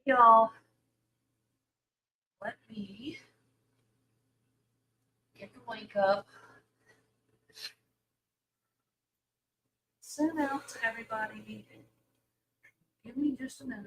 Y'all, let me get the link up. Send out to everybody. Give me just a minute.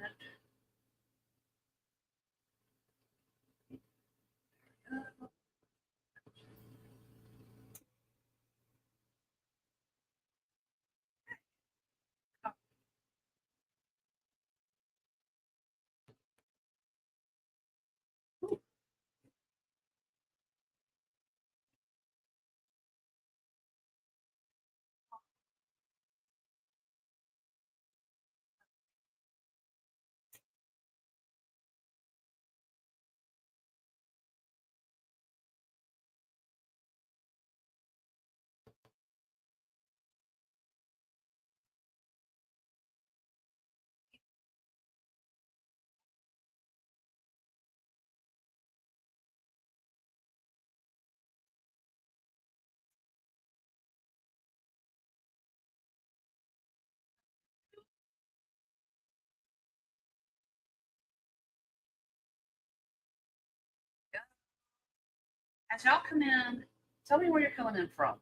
As y'all come in, tell me where you're coming in from.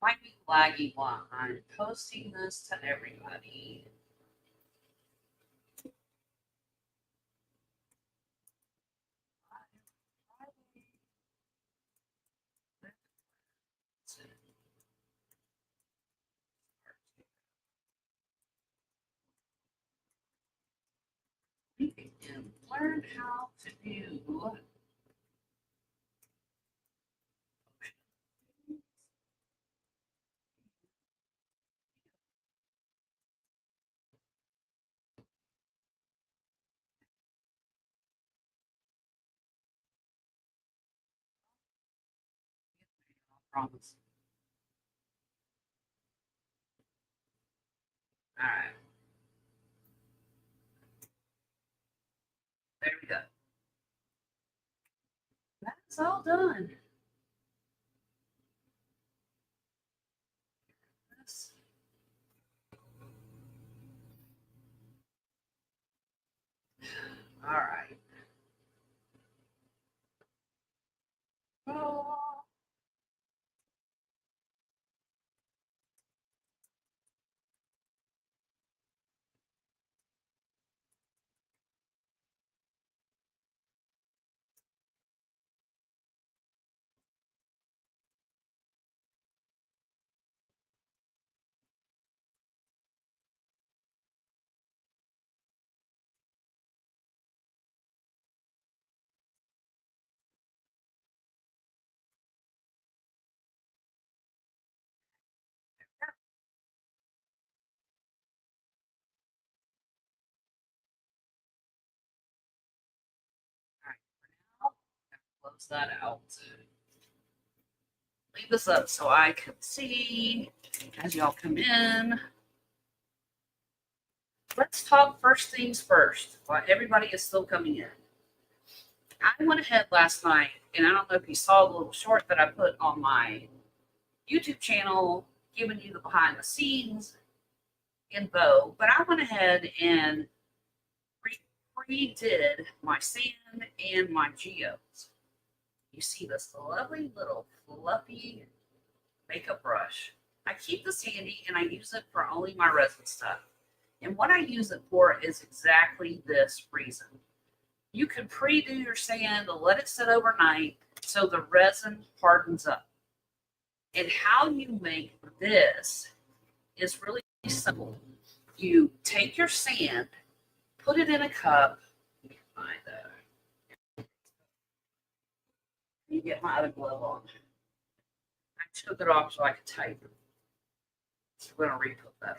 Might be laggy while I'm posting this to everybody. And learn how to do promise. All right. There we go. That's all done. All right. Oh. All right. For now, close that out. Leave this up so I can see as y'all come in. Let's talk first things first while everybody is still coming in. I went ahead last night, and I don't know if you saw the little short that I put on my YouTube channel, giving you the behind the scenes info, but I went ahead and redid my sand and my geodes. You see this lovely little fluffy makeup brush. I keep this handy and I use it for only my resin stuff. And what I use it for is exactly this reason. You can pre-do your sand and let it sit overnight so the resin hardens up. And how you make this is really simple. You take your sand, put it in a cup. You get my other glove on. I took it off so I could type it. So we're going to re-put that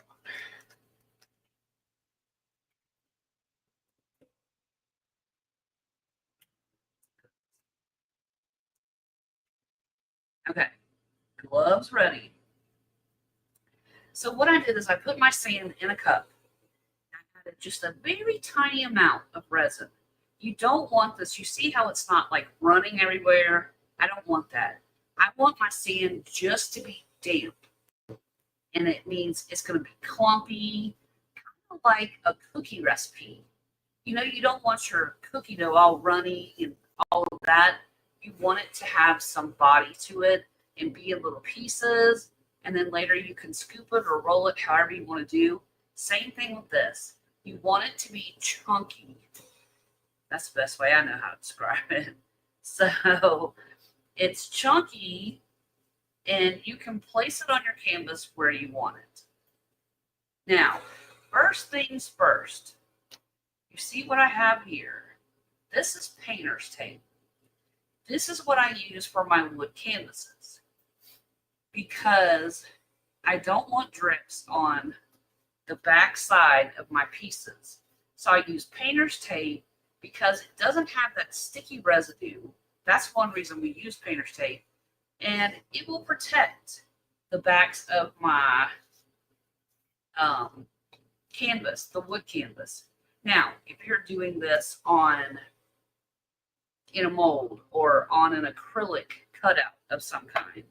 on. Okay, gloves ready. So what I did is I put my sand in a cup. I added just a very tiny amount of resin. You don't want this. You see how it's not like running everywhere? I don't want that. I want my sand just to be damp. And it means it's going to be clumpy, kind of like a cookie recipe. You don't want your cookie dough all runny and all of that. You want it to have some body to it and be in little pieces. And then later you can scoop it or roll it however you want to do. Same thing with this. You want it to be chunky. That's the best way I know how to describe it. So it's chunky and you can place it on your canvas where you want it. Now, first things first. You see what I have here? This is painter's tape. This is what I use for my wood canvases because I don't want drips on the back side of my pieces. So I use painter's tape because it doesn't have that sticky residue. That's one reason we use painter's tape. And it will protect the backs of my canvas, the wood canvas. Now, if you're doing this in a mold or on an acrylic cutout of some kind,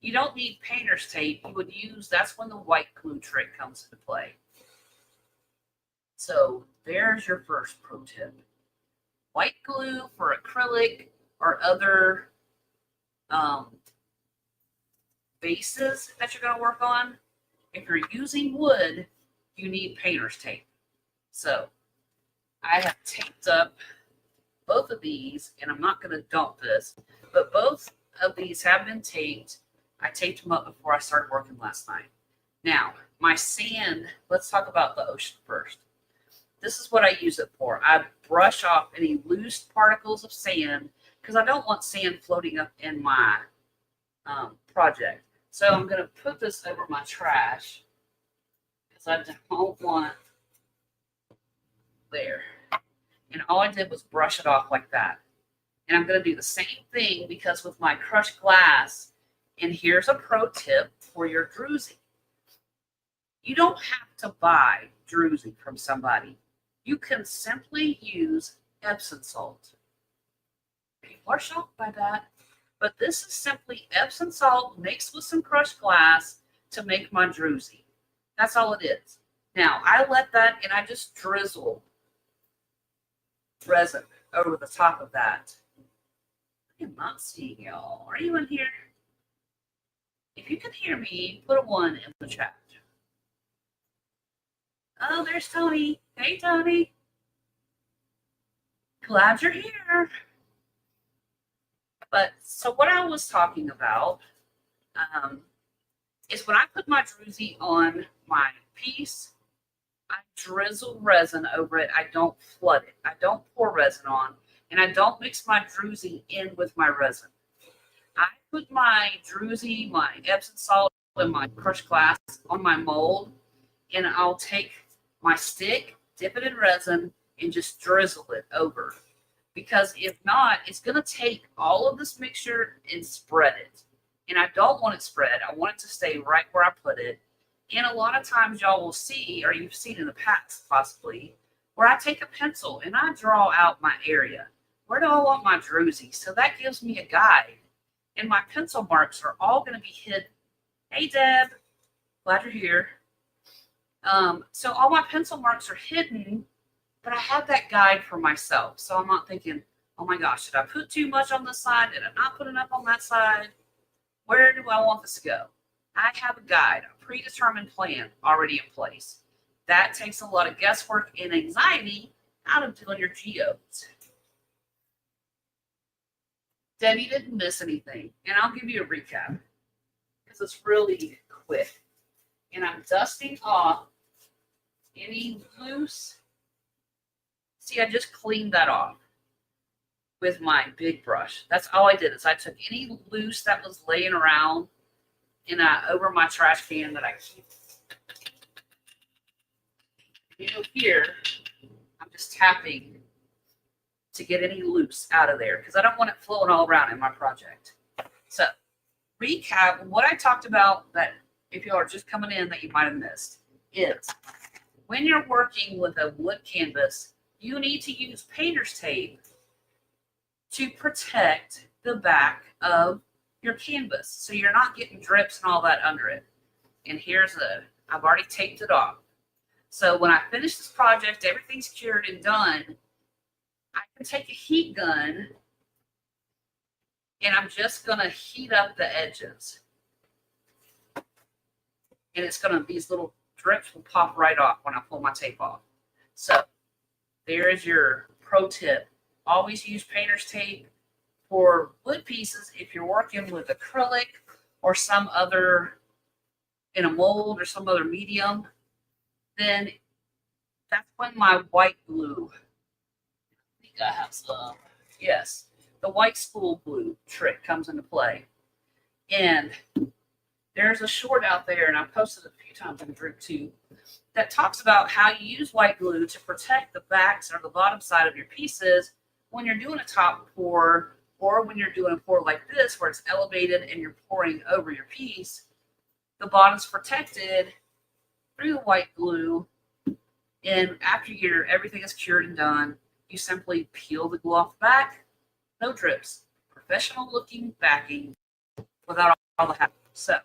you don't need painter's tape. You would use, that's when the white glue trick comes into play. So there's your first pro tip. White glue for acrylic or other bases that you're going to work on. If you're using wood, you need painter's tape. So I have taped up both of these, and I'm not going to dump this, but both of these have been taped. I taped them up before I started working last night. Now, my sand, let's talk about the ocean first. This is what I use it for. I brush off any loose particles of sand because I don't want sand floating up in my project. So I'm going to put this over my trash because I don't want there. And all I did was brush it off like that. And I'm going to do the same thing because with my crushed glass, and here's a pro tip for your druzy. You don't have to buy druzy from somebody. You can simply use Epsom salt. People are shocked by that. But this is simply Epsom salt mixed with some crushed glass to make my druzy. That's all it is. Now, I let that, and I just drizzle resin over the top of that. I am not seeing y'all. Are you in here? If you can hear me, put a 1 in the chat. Oh, there's Tony. Hey, Tony. Glad you're here. But so what I was talking about is when I put my druzy on my piece, I drizzle resin over it. I don't flood it. I don't pour resin on, and I don't mix my druzy in with my resin. I put my druzy, my Epsom salt, and my crushed glass on my mold, and I'll take my stick, dip it in resin, and just drizzle it over. Because if not, it's going to take all of this mixture and spread it. And I don't want it spread. I want it to stay right where I put it. And a lot of times y'all will see, or you've seen in the past possibly, where I take a pencil and I draw out my area. Where do I want my druzy? So that gives me a guide. And my pencil marks are all going to be hidden. Hey, Deb. Glad you're here. So all my pencil marks are hidden, but I have that guide for myself. So I'm not thinking, oh my gosh, did I put too much on this side? Did I not put enough on that side? Where do I want this to go? I have a guide, a predetermined plan already in place. That takes a lot of guesswork and anxiety out of doing your geodes. Debbie didn't miss anything, and I'll give you a recap because it's really quick. And I'm dusting off any loose. See, I just cleaned that off with my big brush. That's all I did is I took any loose that was laying around and over my trash can that I keep. Here, I'm just tapping to get any loose out of there because I don't want it flowing all around in my project. So, recap what I talked about that if you are just coming in that you might have missed is when you're working with a wood canvas, you need to use painter's tape to protect the back of your canvas so you're not getting drips and all that under it. And I've already taped it off. So when I finish this project, everything's cured and done, I can take a heat gun and I'm just going to heat up the edges. And it's going to, these little drips will pop right off when I pull my tape off. So there is your pro tip. Always use painter's tape for wood pieces. If you're working with acrylic or some other, in a mold or some other medium, then that's when my white glue, I think I have some, yes, the white spool glue trick comes into play. And there's a short out there, and I've posted it a few times in the group too, that talks about how you use white glue to protect the backs or the bottom side of your pieces when you're doing a top pour, or when you're doing a pour like this where it's elevated and you're pouring over your piece. The bottom's protected through the white glue, and after everything is cured and done, you simply peel the glue off the back. No drips. Professional looking backing without all the hassle. So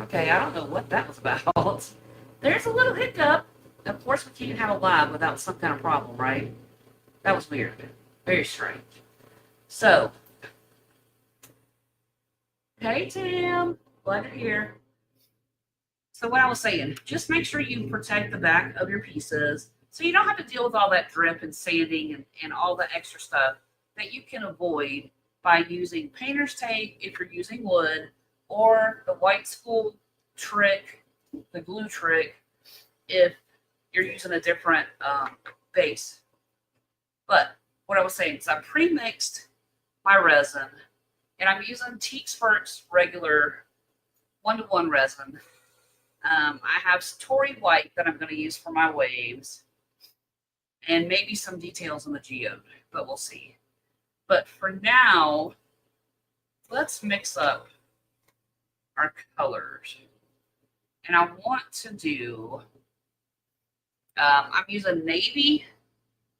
okay, I don't know what that was about. There's a little hiccup. Of course, we can't have a live without some kind of problem, right? That was weird. Very strange. So, hey, Tim. Glad you're here. So what I was saying, just make sure you protect the back of your pieces so you don't have to deal with all that drip and sanding and all the extra stuff that you can avoid by using painter's tape if you're using wood, or the white spool trick, the glue trick, if you're using a different base. But what I was saying is I pre-mixed my resin, and I'm using Teakspert's regular 1-to-1 resin. I have Satori White that I'm going to use for my waves, and maybe some details on the geode, but we'll see. But for now, let's mix up our colors. And I want to do, I'm using navy,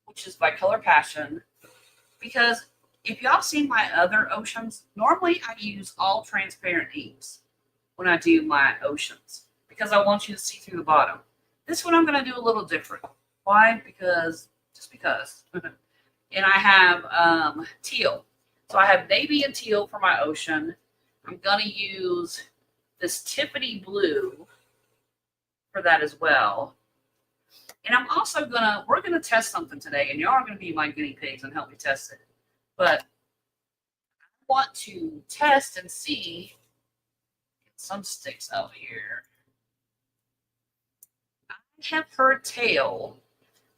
which is by Color Passion, because if y'all seen my other oceans, normally I use all transparent inks when I do my oceans, because I want you to see through the bottom. This one I'm going to do a little different. Why? Just because. And I have teal. So I have navy and teal for my ocean. I'm going to use this Tiffany blue for that as well. And I'm also we're going to test something today, and y'all are going to be my guinea pigs and help me test it. But I want to test and see, get some sticks out here. I have heard tell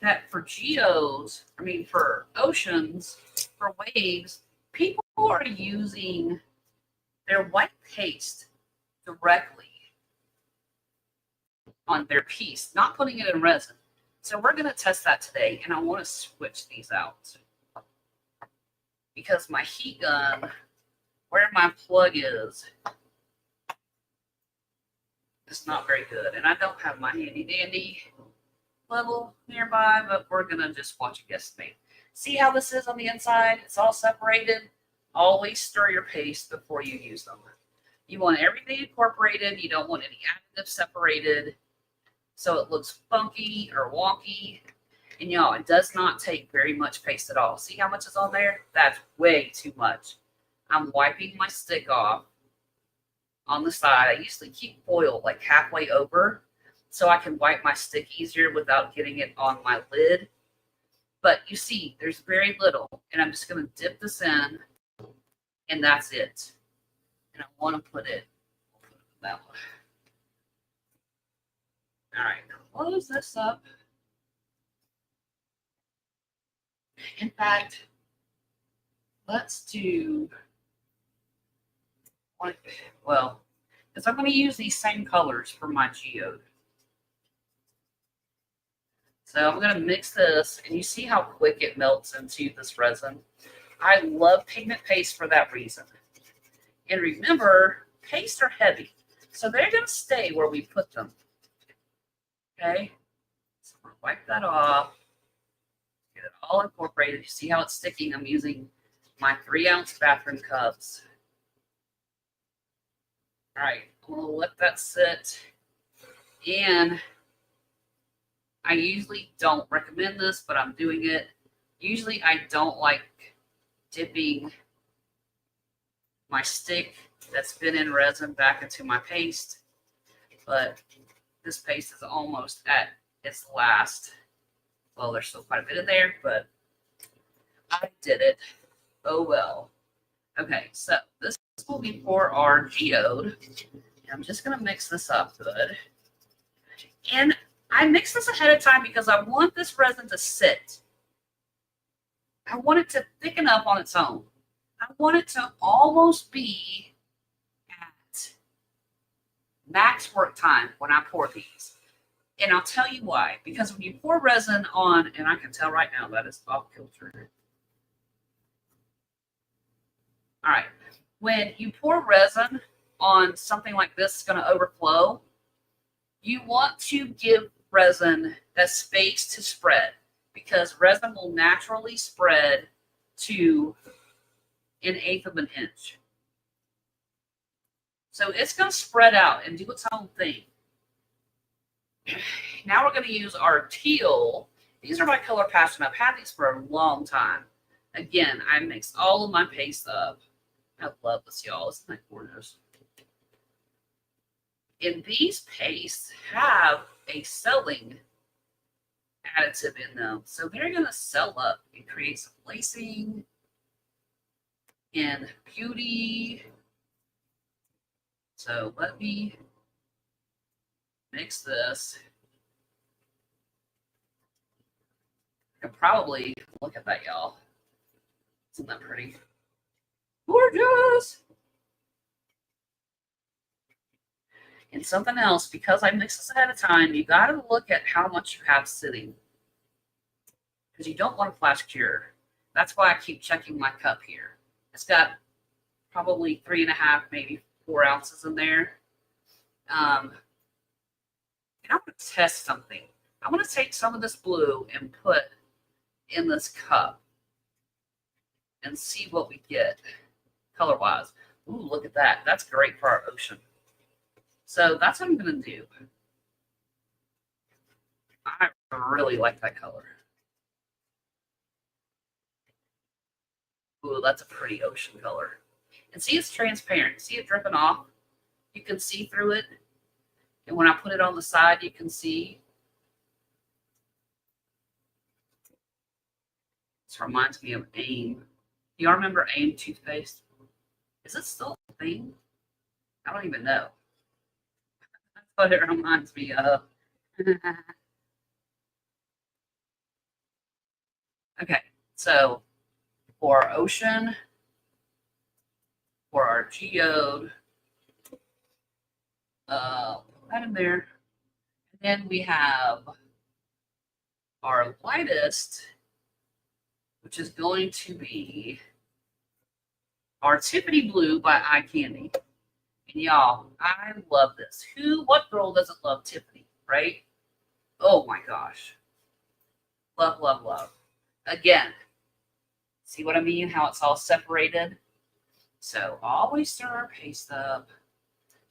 that for geodes, for oceans, for waves, people are using their white paste directly on their piece, not putting it in resin. So we're going to test that today, and I want to switch these out because my heat gun, where my plug is not very good, and I don't have my handy dandy level nearby, but we're going to just watch a guesstimate. See how this is on the inside? It's all separated. Always stir your paste before you use them. You want everything incorporated. You don't want any additives separated so it looks funky or wonky. And y'all, it does not take very much paste at all. See how much is on there? That's way too much. I'm wiping my stick off on the side. I usually keep foil like halfway over so I can wipe my stick easier without getting it on my lid. But you see, there's very little, and I'm just going to dip this in, and that's it. And I want to put it that way. All right, close this up. In fact, let's do, well, because I'm going to use these same colors for my geode. So I'm going to mix this, and you see how quick it melts into this resin. I love pigment paste for that reason. And remember, pastes are heavy, so they're going to stay where we put them. Okay, so I'm going to wipe that off. Get it all incorporated. You see how it's sticking? I'm using my 3-ounce bathroom cups. All right, we'll let that sit. And I usually don't recommend this, but I'm doing it. Usually I don't like dipping my stick that's been in resin back into my paste, but this paste is almost at its last. Well, there's still quite a bit in there, but I did it. Oh well. Okay, so this will be for our geode. I'm just going to mix this up good. And I mix this ahead of time because I want this resin to sit. I want it to thicken up on its own. I want it to almost be at max work time when I pour these. And I'll tell you why. Because when you pour resin on, and I can tell right now that it's off kilter. All right. When you pour resin on something like this, it's going to overflow. You want to give resin that space to spread, because resin will naturally spread to 1/8 of an inch. So it's going to spread out and do its own thing. Now we're going to use our teal. These are my color passion. I've had these for a long time. Again, I mix all of my paste up. I love this, y'all. Isn't that gorgeous? And these pastes have a selling additive in them. So they're going to sell up and create some lacing and beauty. So let me mix this. I can probably look at that, y'all. Isn't that pretty? Gorgeous! And something else, because I mix this ahead of time, you got to look at how much you have sitting, because you don't want to flash cure. That's why I keep checking my cup here. It's got probably 3.5, maybe 4 ounces in there. And I'm going to test something. I'm going to take some of this blue and put in this cup and see what we get color-wise. Ooh, look at that. That's great for our ocean. So that's what I'm going to do. I really like that color. Ooh, that's a pretty ocean color. And see, it's transparent. See it dripping off? You can see through it. And when I put it on the side, you can see. This reminds me of AIM. Do y'all remember AIM toothpaste? Is it still a thing? I don't even know. That's what it reminds me of. Okay, so for our ocean, for our geode, put that in there. And then we have our lightest, which is going to be our Tiffany Blue by Eye Candy. And y'all, I love this. What girl doesn't love Tiffany, right? Oh my gosh. Love, love, love. Again, see what I mean? How it's all separated. So always stir our paste up.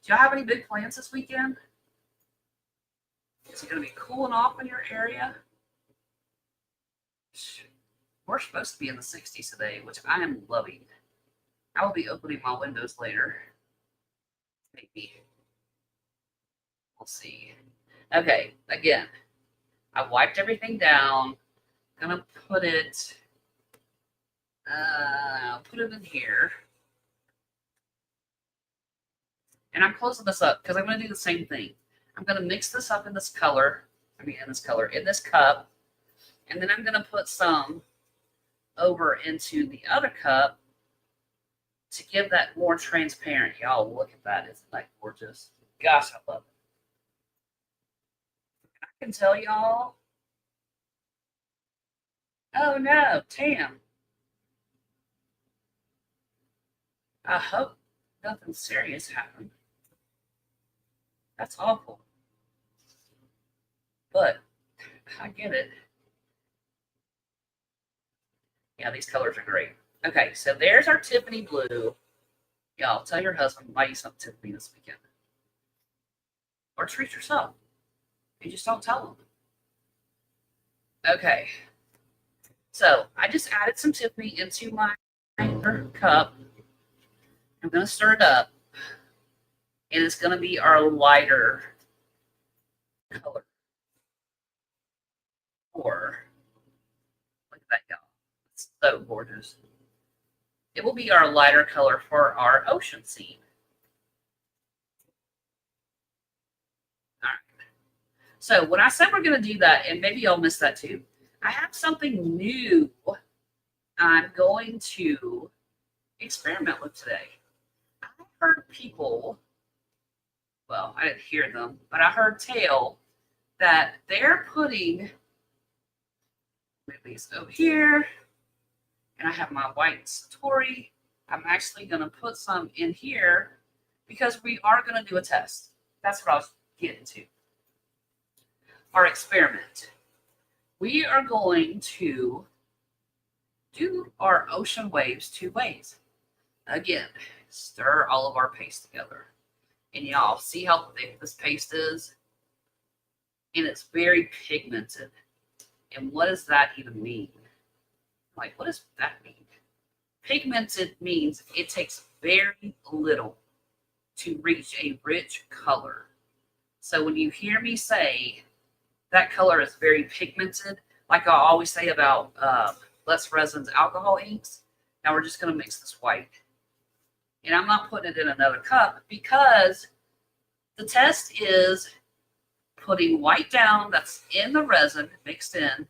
Do y'all have any big plans this weekend? Is it going to be cooling off in your area? We're supposed to be in the 60s today, which I am loving. I will be opening my windows later. Maybe. We'll see. Okay, again, I wiped everything down. Gonna put it in here. And I'm closing this up because I'm going to do the same thing. I'm going to mix this up in this color. In this cup. And then I'm going to put some over into the other cup to give that more transparent. Y'all, look at that. Isn't that gorgeous? Gosh, I love it. I can tell y'all. Oh no, Tam. I hope Nothing serious happened. That's awful. But I get it. Yeah, these colors are great. Okay, so there's our Tiffany blue. Y'all, tell your husband to buy you some Tiffany this weekend. Or treat yourself. You just don't tell them. Okay. So I just added some Tiffany into my cup. I'm going to stir it up. And it's going to be our lighter color. Or, look at that, y'all. It's so gorgeous. It will be our lighter color for our ocean scene. All right. So when I said we're going to do that, and maybe y'all missed that too, I have something new I'm going to experiment with today. I heard people, well, I didn't hear them, but I heard tell that they're putting these over here, and I have my white Satori. I'm actually going to put some in here because we are going to do a test. That's what I was getting to. Our experiment. We are going to do our ocean waves 2 ways. Again, stir all of our paste together. And y'all, see how thick this paste is? And it's very pigmented. And what does that even mean? Like, what does that mean? Pigmented means it takes very little to reach a rich color. So when you hear me say that color is very pigmented, like I always say about less resins alcohol inks, now we're just going to mix this white. And I'm not putting it in another cup because the test is putting white down that's in the resin mixed in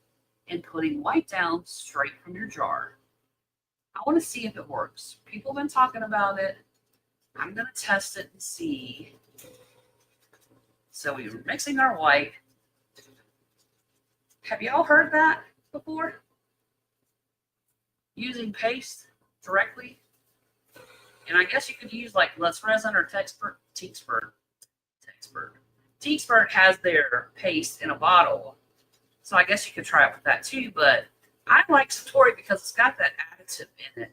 and putting white down straight from your jar. I want to see if it works. People have been talking about it. I'm going to test it and see. So we were mixing our white. Have y'all heard that before? Using paste directly? And I guess you could use like less resin or Teexpert has their paste in a bottle. So I guess you could try it with that too. But I like Satori because it's got that additive in it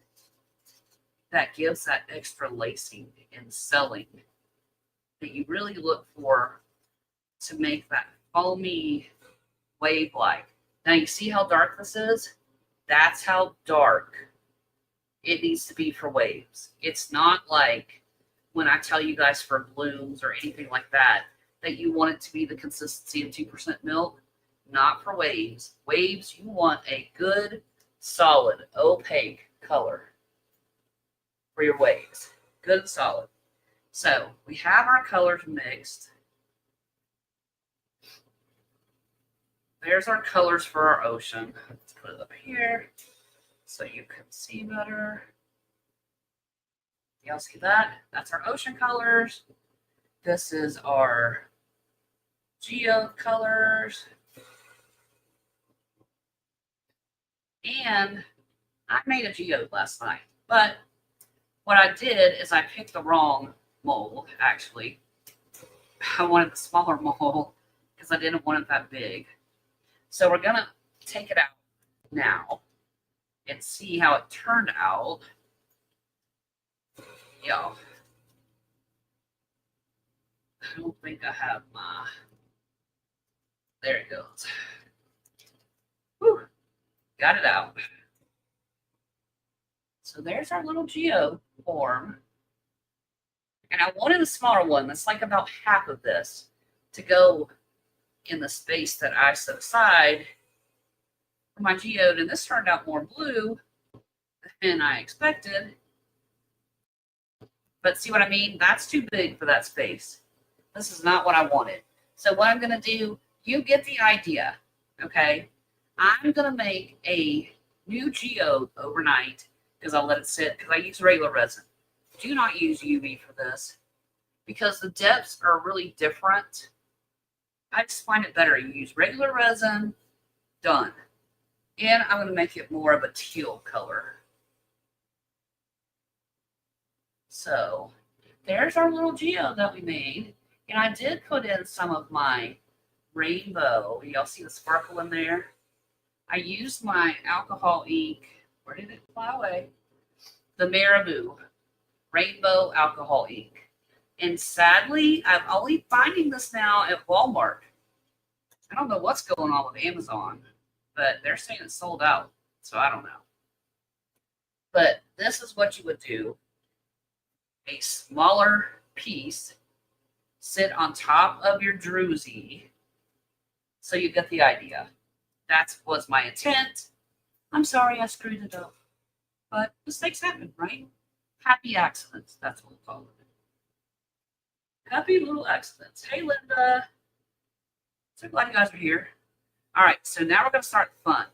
that gives that extra lacing and selling that you really look for to make that foamy wave-like. Now you see how dark this is? That's how dark it needs to be for waves. It's not like when I tell you guys for blooms or anything like that, that you want it to be the consistency of 2% milk. Not for waves. Waves, you want a good, solid, opaque color for your waves. Good and solid. So we have our colors mixed. There's our colors for our ocean. Let's put it up here so you can see better. Y'all see that? That's our ocean colors. This is our Geode colors. And I made a geode last night. But what I did is I picked the wrong mold, actually. I wanted the smaller mold because I didn't want it that big. So we're going to take it out now and see how it turned out. Y'all, I don't think I have my... There it goes. Whew. Got it out. So there's our little geode form. And I wanted a smaller one that's like about half of this to go in the space that I set aside for my geode. And this turned out more blue than I expected. But see what I mean? That's too big for that space. This is not what I wanted. So what I'm going to do, you get the idea, okay? I'm going to make a new geode overnight because I'll let it sit because I use regular resin. Do not use UV for this because the depths are really different. I just find it better. You use regular resin, done. And I'm going to make it more of a teal color. So there's our little geo that we made. And I did put in some of my rainbow. Y'all see the sparkle in there? I used my alcohol ink. Where did it fly away? The Marabou rainbow alcohol ink. And sadly, I'm only finding this now at Walmart. I don't know what's going on with Amazon, but they're saying it's sold out. So I don't know. But this is what you would do. A smaller piece sit on top of your druzy. So you get the idea. That was my intent. I'm sorry I screwed it up. But mistakes happen, right? Happy accidents. That's what we call it. Happy little accidents. Hey, Linda. So glad you guys are here. All right, so now we're going to start the fun.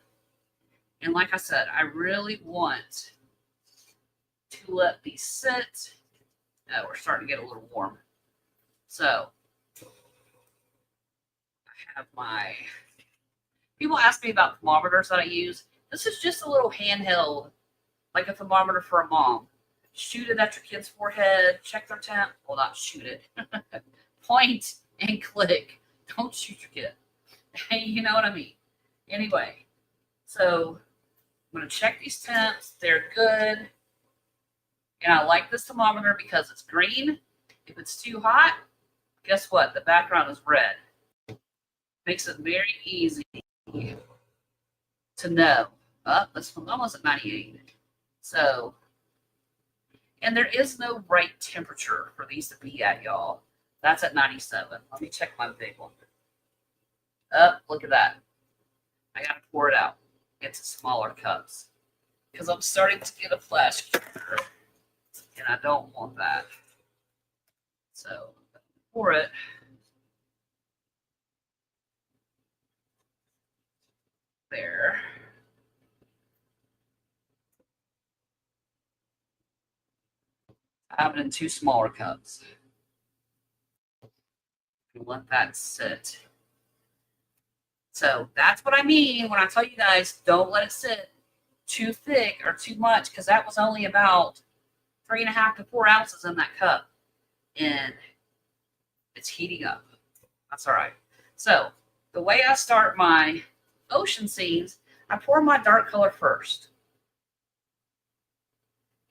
And like I said, I really want to let these sit. We're starting to get a little warm. So I have my... People ask me about thermometers that I use. This is just a little handheld, like a thermometer for a mom. Shoot it at your kid's forehead, check their temp. Well, not shoot it. Point and click. Don't shoot your kid. You know what I mean? Anyway, so I'm going to check these temps. They're good. And I like this thermometer because it's green. If it's too hot, guess what? The background is red. Makes it very easy to know. This one's almost at 98. So, and there is no right temperature for these to be at, y'all. That's at 97. Let me check my big one. Look at that. I gotta pour it out into smaller cups because I'm starting to get a flash here, and I don't want that. So pour it. There. I have it in 2 smaller cups. Let that sit. So that's what I mean when I tell you guys don't let it sit too thick or too much, because that was only about 3.5 to 4 ounces in that cup, and it's heating up. That's all right. So the way I start my ocean scenes, I pour my dark color first,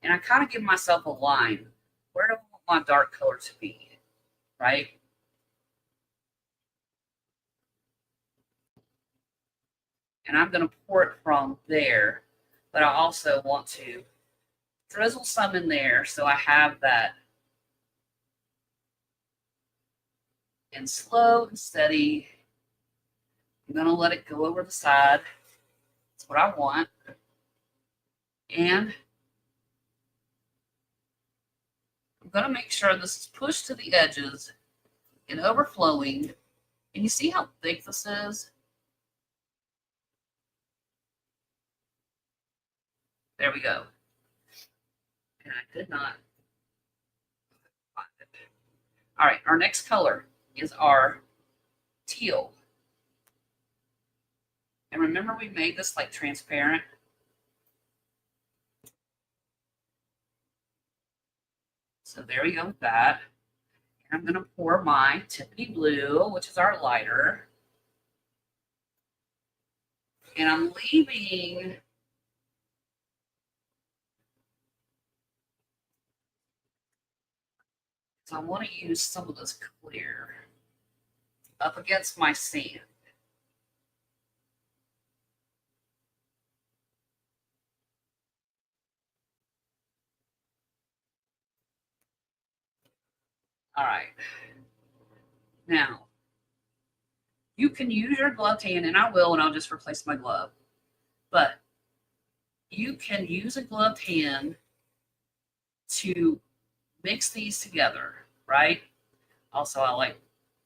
and I kind of give myself a line. Where do I want my dark color to be? Right? And I'm going to pour it from there, but I also want to drizzle some in there so I have that. And slow and steady. I'm going to let it go over the side. That's what I want. And I'm going to make sure this is pushed to the edges and overflowing. And you see how thick this is? There we go. And I did not find it. All right, our next color is our teal. And remember we made this like transparent? So there we go with that. And I'm going to pour my Tiffany blue, which is our lighter. And I'm leaving so I want to use some of this clear up against my sand. All right. Now, you can use your gloved hand, and I will, and I'll just replace my glove. But you can use a gloved hand to mix these together, right? Also, I like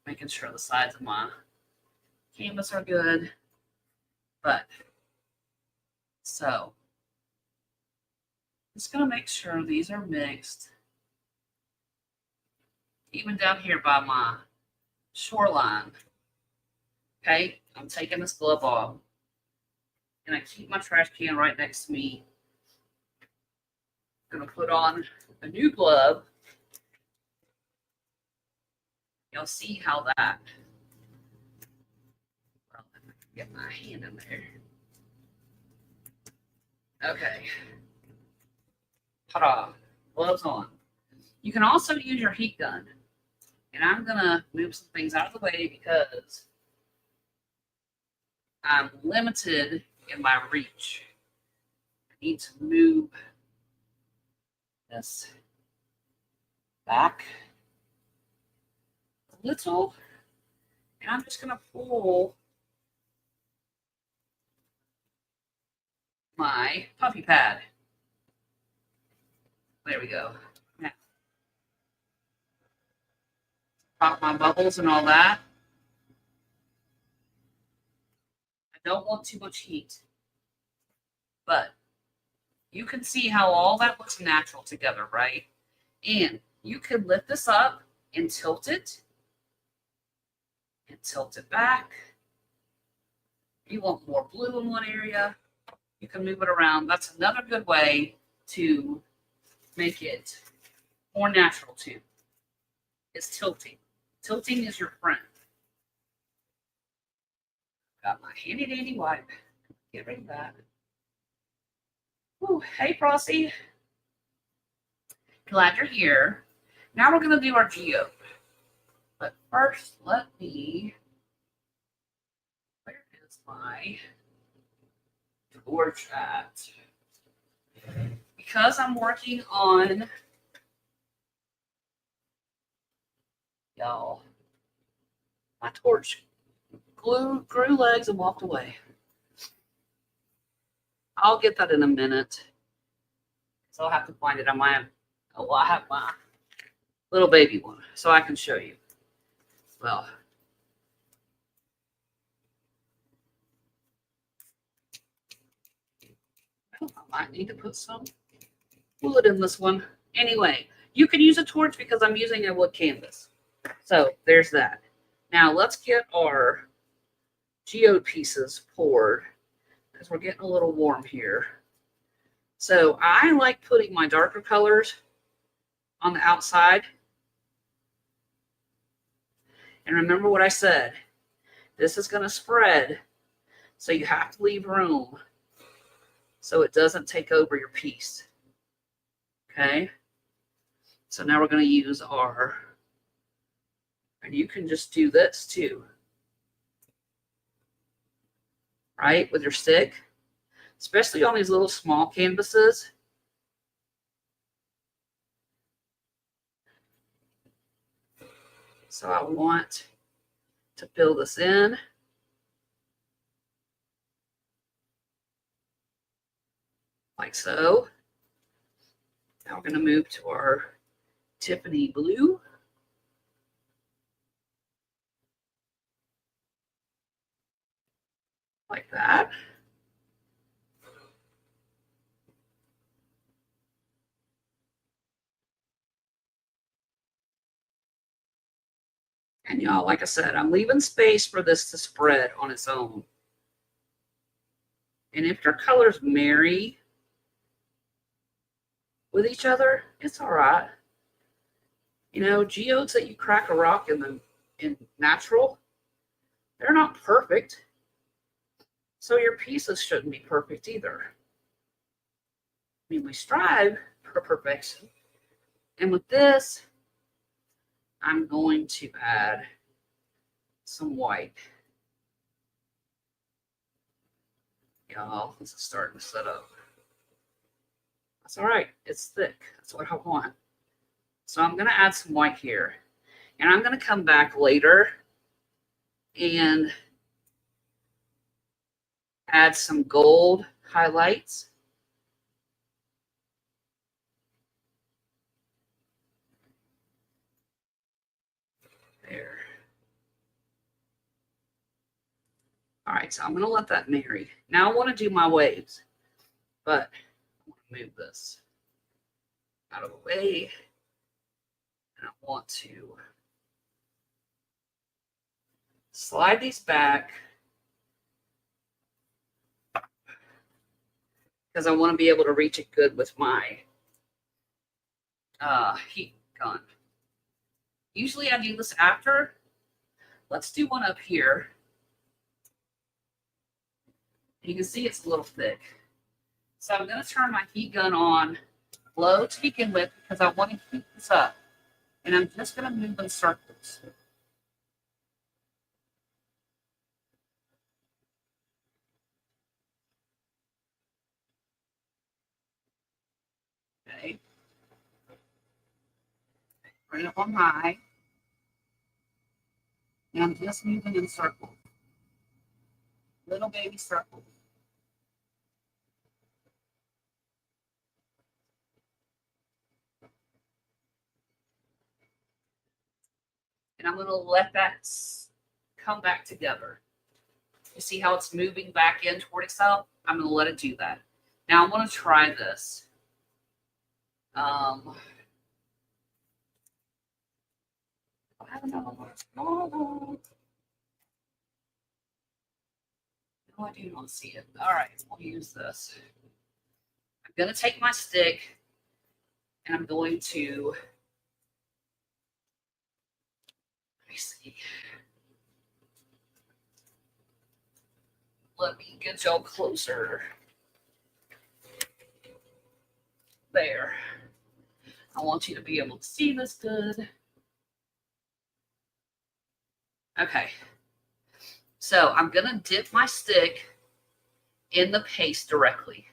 making sure the sides of my canvas are good. But, so, just going to make sure these are mixed. Even down here by my shoreline. Okay, I'm taking this glove off. And I keep my trash can right next to me. I'm going to put on a new glove. You'll see how that, well, if I can get my hand in there. Okay. Ta-da. Gloves on. You can also use your heat gun. And I'm going to move some things out of the way because I'm limited in my reach. I need to move this back a little. And I'm just going to pull my puffy pad. There we go. Now, pop my bubbles and all that. I don't want too much heat, but you can see how all that looks natural together, right? And you can lift this up and tilt it back. You want more blue in one area, you can move it around. That's another good way to make it more natural too, is tilting. Tilting is your friend. Got my handy dandy wipe. Get rid of that. Ooh, hey, Frosty. Glad you're here. Now we're going to do our geode. But first, let me... Where is my torch at? Because I'm working on... Y'all. My torch grew legs and walked away. I'll get that in a minute. So I'll have to find it. I might have, oh, I have my little baby one, so I can show you. Well, I might need to put some wood in this one. Anyway, you can use a torch because I'm using a wood canvas. So there's that. Now let's get our geode pieces poured because we're getting a little warm here. So I like putting my darker colors on the outside. And remember what I said, this is going to spread, so you have to leave room so it doesn't take over your piece. Okay? So now we're going to use our, and you can just do this too, right, with your stick, especially on these little small canvases. So I want to fill this in. Like so. Now we're going to move to our Tiffany blue. Like that. And y'all, like I said, I'm leaving space for this to spread on its own. And if your colors marry with each other, it's all right. You know, geodes that you crack a rock in natural, they're not perfect. So your pieces shouldn't be perfect either. I mean, we strive for perfection. And with this, I'm going to add some white. Y'all, this is starting to set up. That's all right. It's thick. That's what I want. So I'm going to add some white here. And I'm going to come back later and add some gold highlights. There. All right, so I'm going to let that marry. Now I want to do my waves, but I want to move this out of the way. And I want to slide these back because I want to be able to reach it good with my heat gun. Usually I do this after. Let's do one up here. You can see it's a little thick. So I'm going to turn my heat gun on low to begin with because I want to heat this up. And I'm just going to move in circles. Okay. Bring it up on high. And I'm just moving in circles. Little baby circles. And I'm going to let that come back together. You see how it's moving back in toward itself? I'm going to let it do that. Now I want to try this. I don't know. No, I do not see it. All right, we'll use this. I'm going to take my stick and I'm going to, let me see. Let me get y'all closer. There. I want you to be able to see this good. Okay. So I'm going to dip my stick in the paste directly.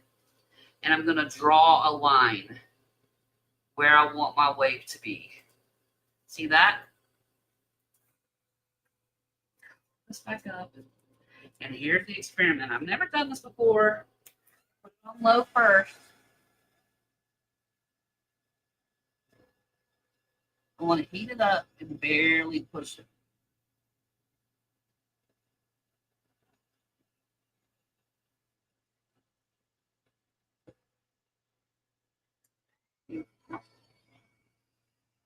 And I'm going to draw a line where I want my wave to be. See that? This back up. And here's the experiment. I've never done this before. Put it on low first. I want to heat it up and barely push it.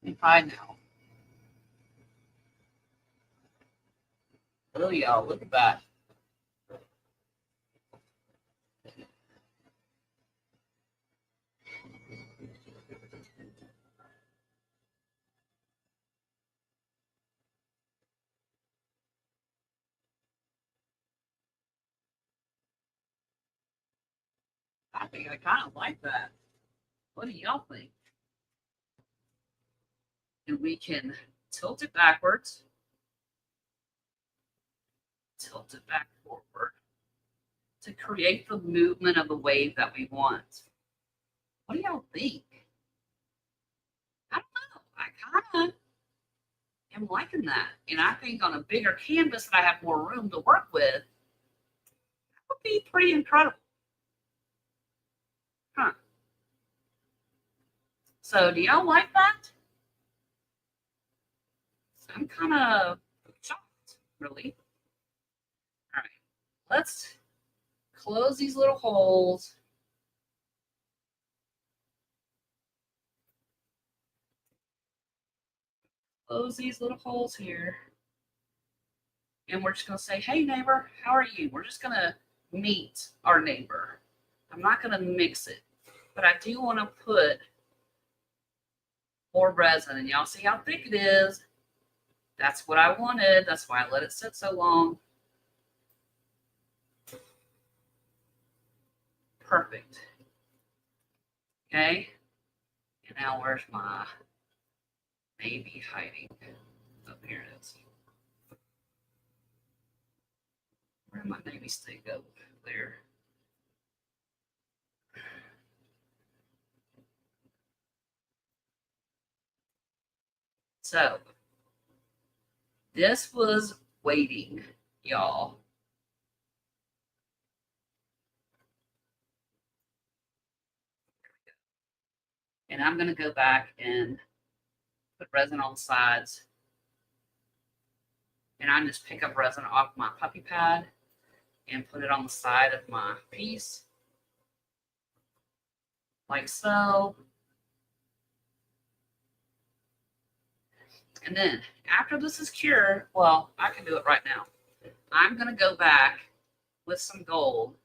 Be fine now. Oh, y'all, look at that. I think I kind of like that. What do y'all think? And we can tilt it backwards, tilt it back forward to create the movement of the wave that we want. What do y'all think? I don't know. I kind of am liking that. And I think on a bigger canvas that I have more room to work with, that would be pretty incredible. Huh. So do y'all like that? I'm kind of shocked, really. All right, let's close these little holes. Close these little holes here. And we're just going to say, hey, neighbor, how are you? We're just going to meet our neighbor. I'm not going to mix it, but I do want to put more resin. And y'all see how thick it is. That's what I wanted. That's why I let it sit so long. Perfect. Okay. And now where's my maybe hiding? Oh, here it is. Where did my navy stick go? There. So this was waiting, y'all. And I'm going to go back and put resin on the sides. And I just pick up resin off my puppy pad and put it on the side of my piece. Like so. And then after this is cured, well, I can do it right now. I'm going to go back with some gold,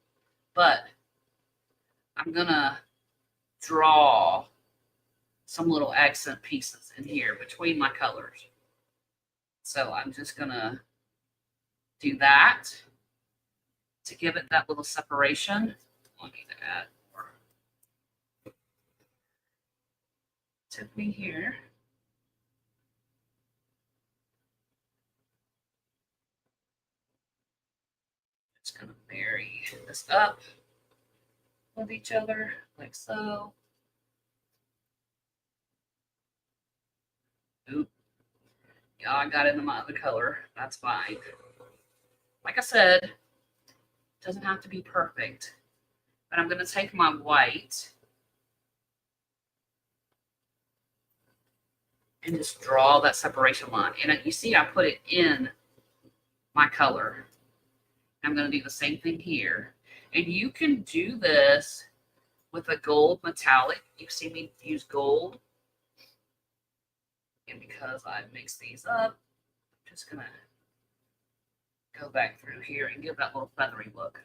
but I'm going to draw some little accent pieces in here between my colors. So I'm just gonna do that to give it that little separation. I need to add more Tiffany here. Just gonna marry this up with each other like so. Oop. Yeah, I got into my other color. That's fine. Like I said, it doesn't have to be perfect. But I'm going to take my white and just draw that separation line. And you see I put it in my color. I'm going to do the same thing here. And you can do this with a gold metallic. You see me use gold. And because I mixed these up, I'm just going to go back through here and give that little feathery look.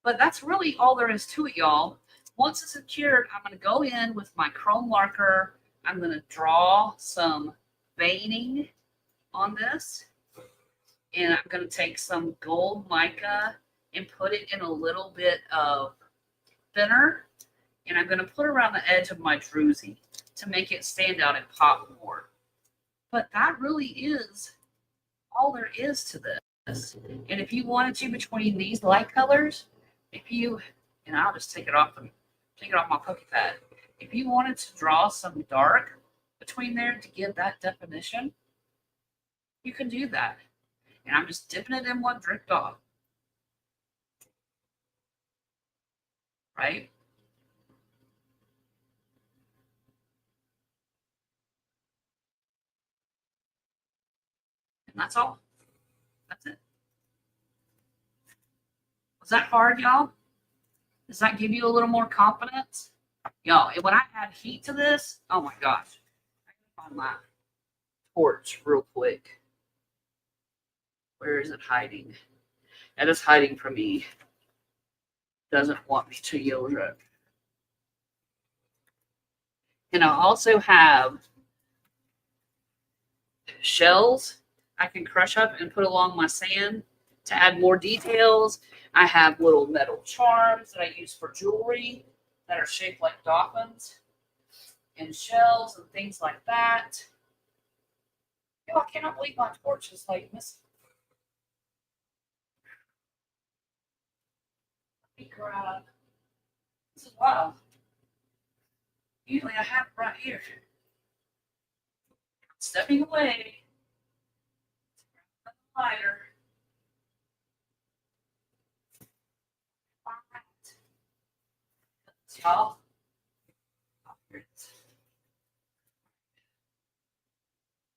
But that's really all there is to it, y'all. Once it's secured, I'm going to go in with my chrome marker. I'm going to draw some veining on this. And I'm going to take some gold mica and put it in a little bit of thinner. And I'm going to put it around the edge of my druzy to make it stand out and pop more. But that really is all there is to this. And if you wanted to, between these light colors, if you, and I'll just take it off my cookie pad. If you wanted to draw some dark between there to give that definition, you can do that. And I'm just dipping it in what dripped off. Right? And that's all. That's it. Was that hard, y'all? Does that give you a little more confidence? Y'all, when I add heat to this, oh my gosh. I can find my torch real quick. Where is it hiding? It is hiding from me. Doesn't want me to use it. And I also have shells I can crush up and put along my sand to add more details. I have little metal charms that I use for jewelry that are shaped like dolphins and shells and things like that. Yo, I cannot believe my torch is like missing. Let me grab. This is wild. Usually I have it right here. Stepping away. Lighter. All right. Y'all. Where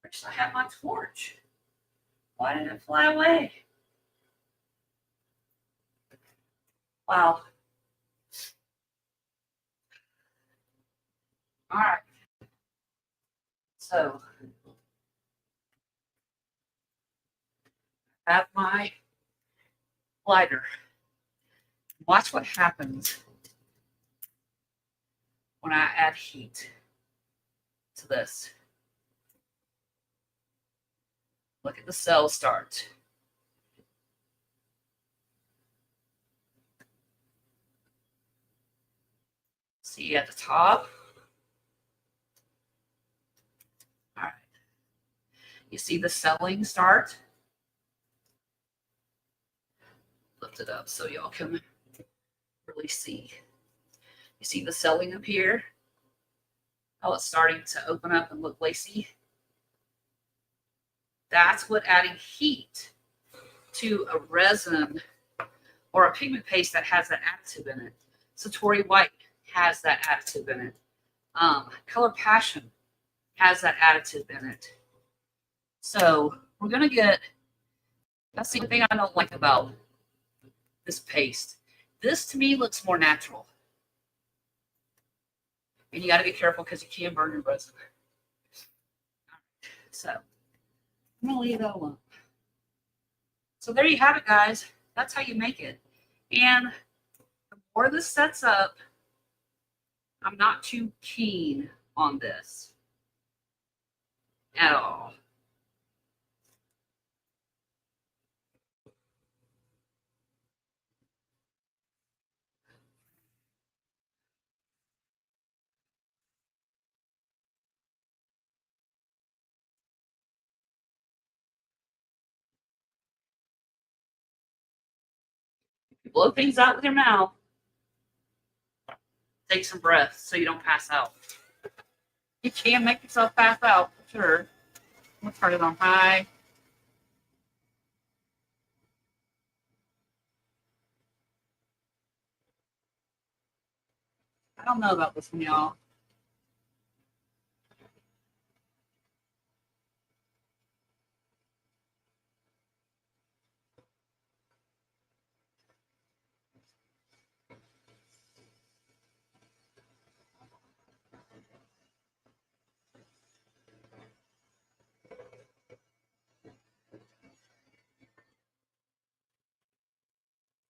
should I have my torch? Why did it fly away? Wow. All right. So I have my lighter. Watch what happens when I add heat to this. Look at the cells start. See at the top. All right. You see the selling start? Lift it up so y'all can really see. You see the selling up here? How it's starting to open up and look lacy? That's what adding heat to a resin or a pigment paste that has that additive in it. Satori White has that additive in it. Color Passion has that additive in it. So we're going to get, that's the thing I don't like about this paste. This to me looks more natural. And you got to be careful because you can burn your resin. So I'm going to leave that alone. So there you have it, guys. That's how you make it. And the more this sets up, I'm not too keen on this at all. blow things out with your mouth. Take some breath so you don't pass out. You can make yourself pass out, for sure. I'm going to turn it on high. I don't know about this one, y'all.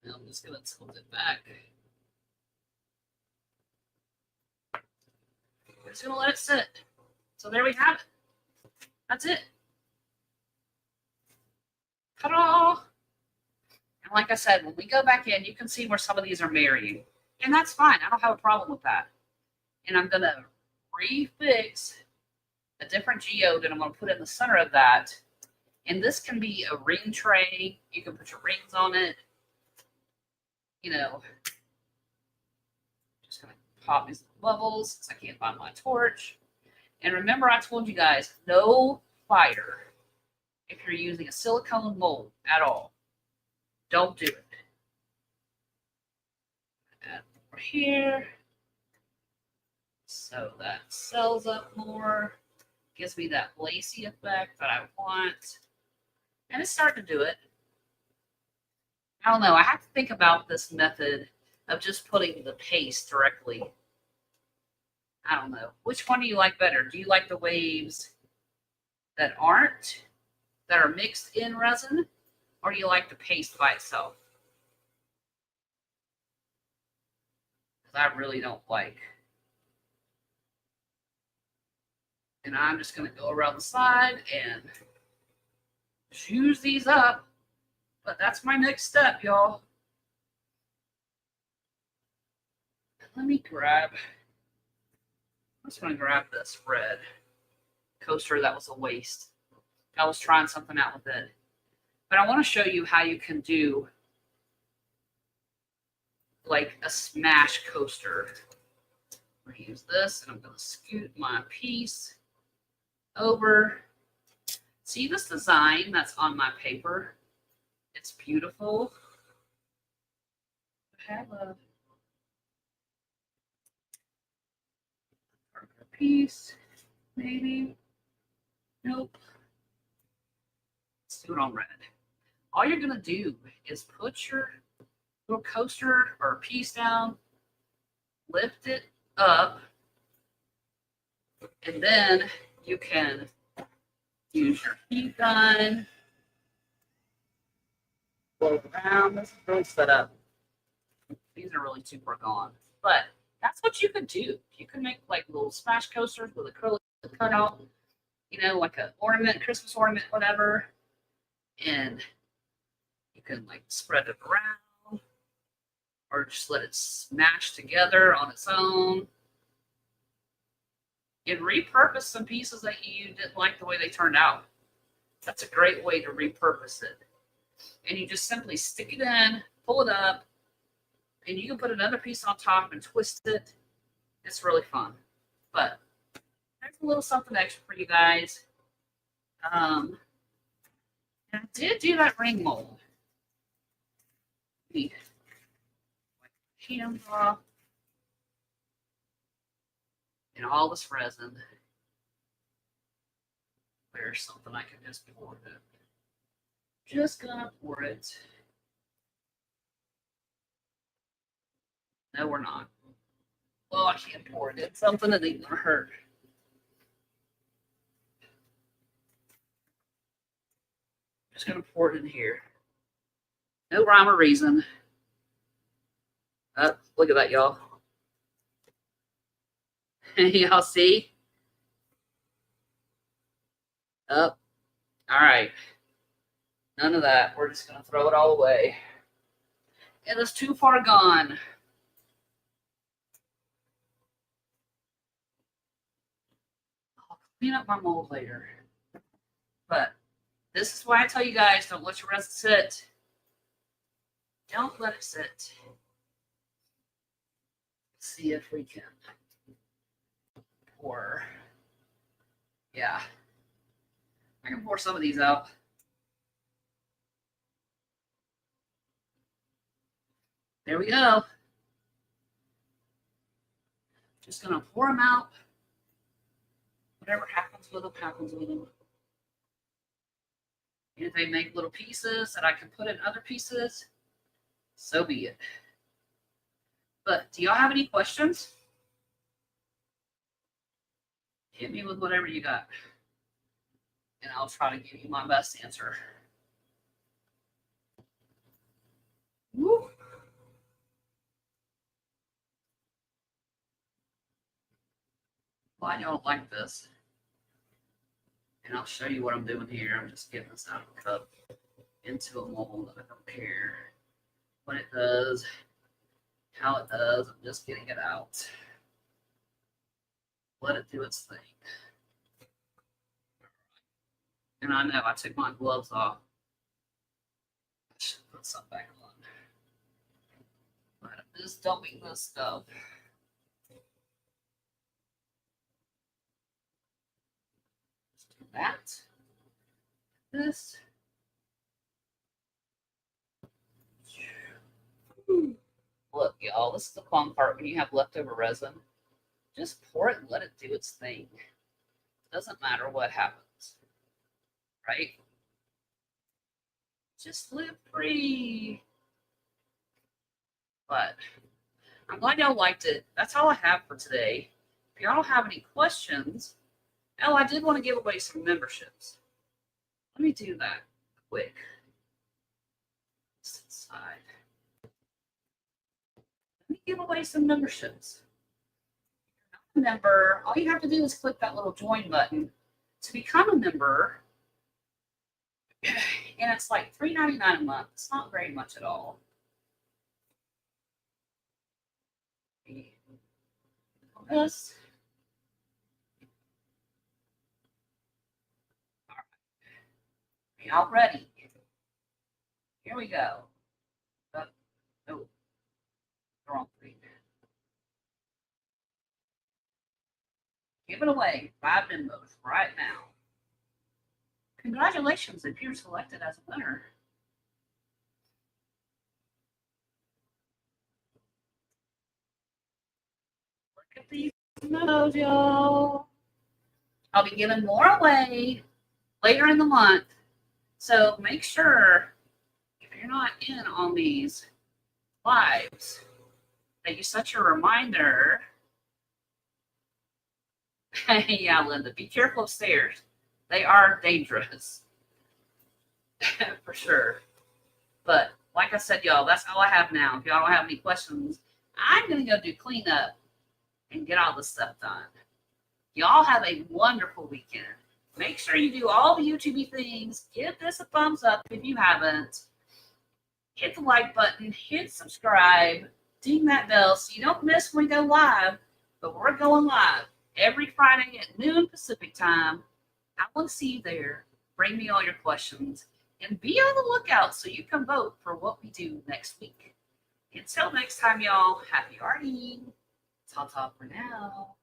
I'm just going to tilt it back. We're just going to let it sit. So there we have it. That's it. Ta-da! And like I said, when we go back in, you can see where some of these are marrying. And that's fine. I don't have a problem with that. And I'm going to refix a different geode and I'm going to put it in the center of that. And this can be a ring tray. You can put your rings on it. You know, just going to pop these levels because I can't find my torch. And remember, I told you guys, no fire if you're using a silicone mold at all. Don't do it. Add over here. So that sells up more. Gives me that lacy effect that I want. And it's starting to do it. I don't know. I have to think about this method of just putting the paste directly. I don't know. Which one do you like better? Do you like the waves that are mixed in resin? Or do you like the paste by itself? Because I really don't like. And I'm just going to go around the side and choose these up. But that's my next step, y'all. Let me grab. I'm just going to grab this red coaster that was a waste. I was trying something out with it. But I want to show you how you can do like a smash coaster. I'm going to use this and I'm going to scoot my piece over. See this design that's on my paper? It's beautiful. I have a darker piece, maybe. Nope. Let's do it on red. All you're gonna do is put your little coaster or piece down, lift it up, and then you can use your heat gun, go around. This is really set up. These are really too far gone, but that's what you could do. You can make like little smash coasters with acrylic cut out, you know, like an ornament, Christmas ornament, whatever, and you can like spread it around or just let it smash together on its own. And repurpose some pieces that you didn't like the way they turned out. That's a great way to repurpose it. And you just simply stick it in, pull it up, and you can put another piece on top and twist it. It's really fun. But there's a little something extra for you guys. And I did do that ring mold. Wipe the hands off. And all this resin. There's something I can just pour it. Just gonna pour it. No, we're not. Well, I can't pour it in something that ain't gonna hurt. Just gonna pour it in here. No rhyme or reason. Look at that, y'all. Y'all see? Up. All right. None of that. We're just going to throw it all away. It is too far gone. I'll clean up my mold later. But this is why I tell you guys, don't let your resin sit. Don't let it sit. Let's see if we can pour. Yeah. I can pour some of these out. There we go. Just gonna pour them out. Whatever happens with them, happens with them. And if they make little pieces that I can put in other pieces, so be it. But do y'all have any questions? Hit me with whatever you got. And I'll try to give you my best answer. Woo. Why y'all like this? And I'll show you what I'm doing here. I'm just getting this out of the cup into a mold that I compare what it does, how it does. I'm just getting it out. Let it do its thing. And I know I took my gloves off. I should put some back on. But I'm just dumping this stuff. Just do that. This. Look, y'all, this is the fun part when you have leftover resin. Just pour it and let it do its thing. It doesn't matter what happens, right? Just live free. But I'm glad y'all liked it. That's all I have for today. If y'all don't have any questions, oh, I did want to give away some memberships. Let me do that quick. Just inside. Let me give away some memberships. If you're not a member, all you have to do is click that little join button to become a member. And it's like $3.99 a month. It's not very much at all. This. All right. Y'all ready? Here we go. Oh, the wrong thing. Give it away. 5 members right now. Congratulations if you're selected as a winner. Look at these memos, y'all. I'll be giving more away later in the month. So make sure, if you're not in on these lives, that you set your reminder. Yeah, Linda, be careful of stairs. They are dangerous. For sure. But like I said, y'all, that's all I have now. If y'all don't have any questions, I'm going to go do cleanup and get all this stuff done. Y'all have a wonderful weekend. Make sure you do all the YouTube things. Give this a thumbs up if you haven't. Hit the like button. Hit subscribe. Ding that bell so you don't miss when we go live. But we're going live every Friday at noon Pacific time. I want to see you there. Bring me all your questions. And be on the lookout so you can vote for what we do next week. Until next time, y'all, happy arting. Ta-ta for now.